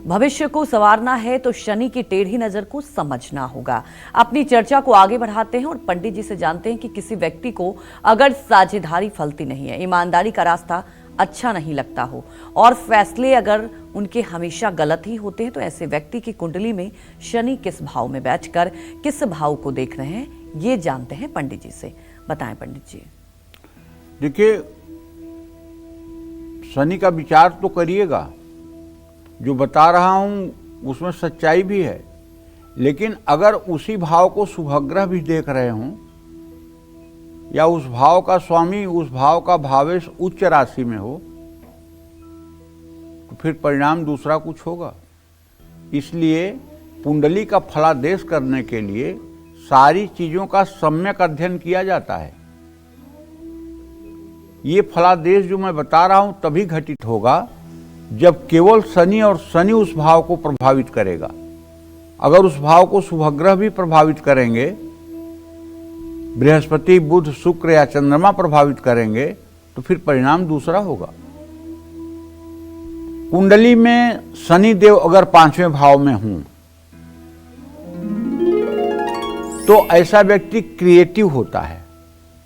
भविष्य को संवारना है तो शनि की टेढ़ी नजर को समझना होगा। अपनी चर्चा को आगे बढ़ाते हैं और पंडित जी से जानते हैं कि किसी व्यक्ति को अगर साझेदारी फलती नहीं है, ईमानदारी का रास्ता अच्छा नहीं लगता हो और फैसले अगर उनके हमेशा गलत ही होते हैं, तो ऐसे व्यक्ति की कुंडली में शनि किस भाव में बैठकर किस भाव को देख रहे हैं, ये जानते हैं पंडित जी से। बताएं पंडित जी। देखिए, शनि का विचार तो करिएगा, जो बता रहा हूं उसमें सच्चाई भी है, लेकिन अगर उसी भाव को शुभग्रह भी देख रहे हों या उस भाव का स्वामी उस भाव का भावेश उच्च राशि में हो, तो फिर परिणाम दूसरा कुछ होगा। इसलिए कुंडली का फलादेश करने के लिए सारी चीजों का सम्यक अध्ययन किया जाता है। ये फलादेश जो मैं बता रहा हूं तभी घटित होगा जब केवल शनि और शनि उस भाव को प्रभावित करेगा। अगर उस भाव को शुभग्रह भी प्रभावित करेंगे, बृहस्पति बुध शुक्र या चंद्रमा प्रभावित करेंगे, तो फिर परिणाम दूसरा होगा। कुंडली में शनि देव अगर 5वें भाव में हूं तो ऐसा व्यक्ति क्रिएटिव होता है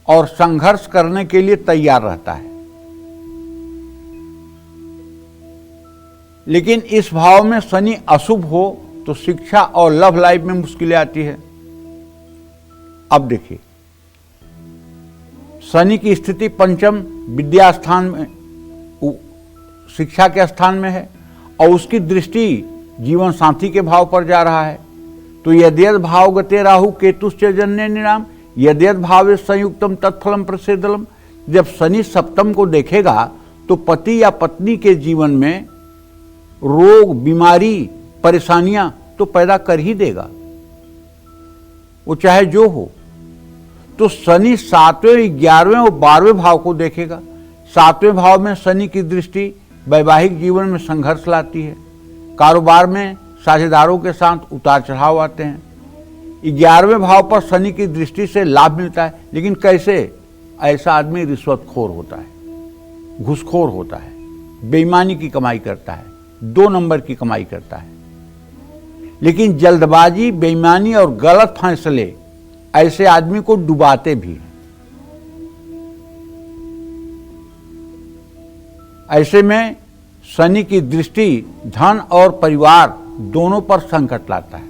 और संघर्ष करने के लिए तैयार रहता है। लेकिन इस भाव में शनि अशुभ हो तो शिक्षा और लव लाइफ में मुश्किलें आती है। अब देखिए, शनि की स्थिति पंचम विद्या स्थान में, शिक्षा के स्थान में है और उसकी दृष्टि जीवन साथी के भाव पर जा रहा है। तो यद्यद भाव गते राहु केतुश्च जन्य निराम यद्यद भावे संयुक्तम तत्फलम प्रसेदलम। जब शनि सप्तम को देखेगा तो पति या पत्नी के जीवन में रोग, बीमारी, परेशानियां तो पैदा कर ही देगा, वो चाहे जो हो। तो शनि 7वें, 11वें और 12वें भाव को देखेगा। 7वें भाव में शनि की दृष्टि वैवाहिक जीवन में संघर्ष लाती है, कारोबार में साझेदारों के साथ उतार चढ़ाव आते हैं। 11वें भाव पर शनि की दृष्टि से लाभ मिलता है, लेकिन कैसे? ऐसा आदमी रिश्वतखोर होता है, घूसखोर होता है, बेईमानी की कमाई करता है, 2 नंबर की कमाई करता है। लेकिन जल्दबाजी, बेईमानी और गलत फैसले ऐसे आदमी को डुबाते भी हैं। ऐसे में शनि की दृष्टि धन और परिवार दोनों पर संकट लाता है।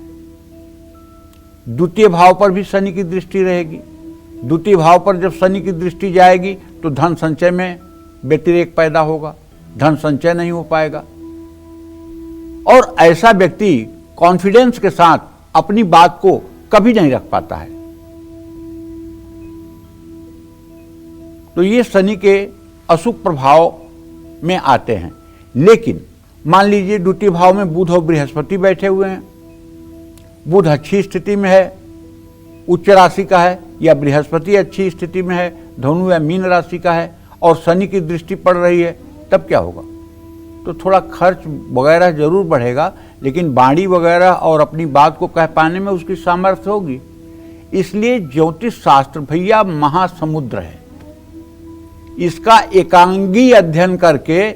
द्वितीय भाव पर भी शनि की दृष्टि रहेगी। द्वितीय भाव पर जब शनि की दृष्टि जाएगी तो धन संचय में व्यतिरेक पैदा होगा, धन संचय नहीं हो पाएगा और ऐसा व्यक्ति कॉन्फिडेंस के साथ अपनी बात को कभी नहीं रख पाता है। तो ये शनि के अशुभ प्रभाव में आते हैं। लेकिन मान लीजिए द्वितीय भाव में बुध और बृहस्पति बैठे हुए हैं, बुध अच्छी स्थिति में है, उच्च राशि का है, या बृहस्पति अच्छी स्थिति में है, धनु या मीन राशि का है, और शनि की दृष्टि पड़ रही है, तब क्या होगा? तो थोड़ा खर्च वगैरह जरूर बढ़ेगा, लेकिन बाणी वगैरह और अपनी बात को कह पाने में उसकी सामर्थ्य होगी। इसलिए ज्योतिष शास्त्र भैया महासमुद्र है। इसका एकांगी अध्ययन करके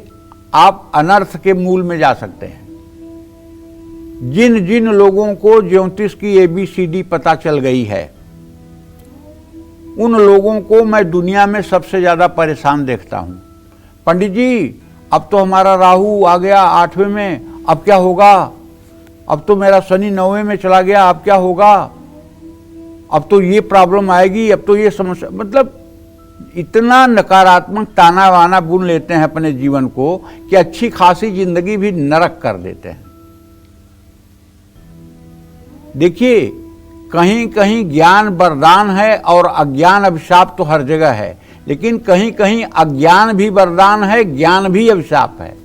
आप अनर्थ के मूल में जा सकते हैं। जिन जिन लोगों को ज्योतिष की ABCD पता चल गई है, उन लोगों को मैं दुनिया में सबसे ज्यादा परेशान देखता हूं। पंडित जी, अब तो हमारा राहु आ गया 8वें में, अब क्या होगा? अब तो मेरा शनि 9वें में चला गया, अब क्या होगा? अब तो ये प्रॉब्लम आएगी, अब तो ये समस्या। मतलब इतना नकारात्मक ताना वाना बुन लेते हैं अपने जीवन को कि अच्छी खासी जिंदगी भी नरक कर देते हैं। देखिए, कहीं कहीं ज्ञान वरदान है और अज्ञान अभिशाप तो हर जगह है, लेकिन कहीं कहीं अज्ञान भी वरदान है, ज्ञान भी अभिशाप है।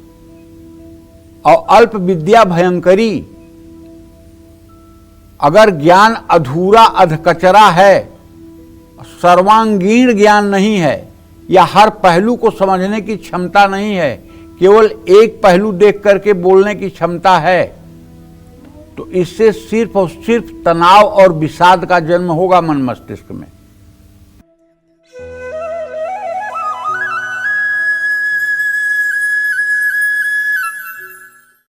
और अल्प विद्या भयंकरी। अगर ज्ञान अधूरा अधकचरा है, सर्वांगीण ज्ञान नहीं है, या हर पहलू को समझने की क्षमता नहीं है, केवल एक पहलू देख करके बोलने की क्षमता है, तो इससे सिर्फ और सिर्फ तनाव और विषाद का जन्म होगा मन मस्तिष्क में।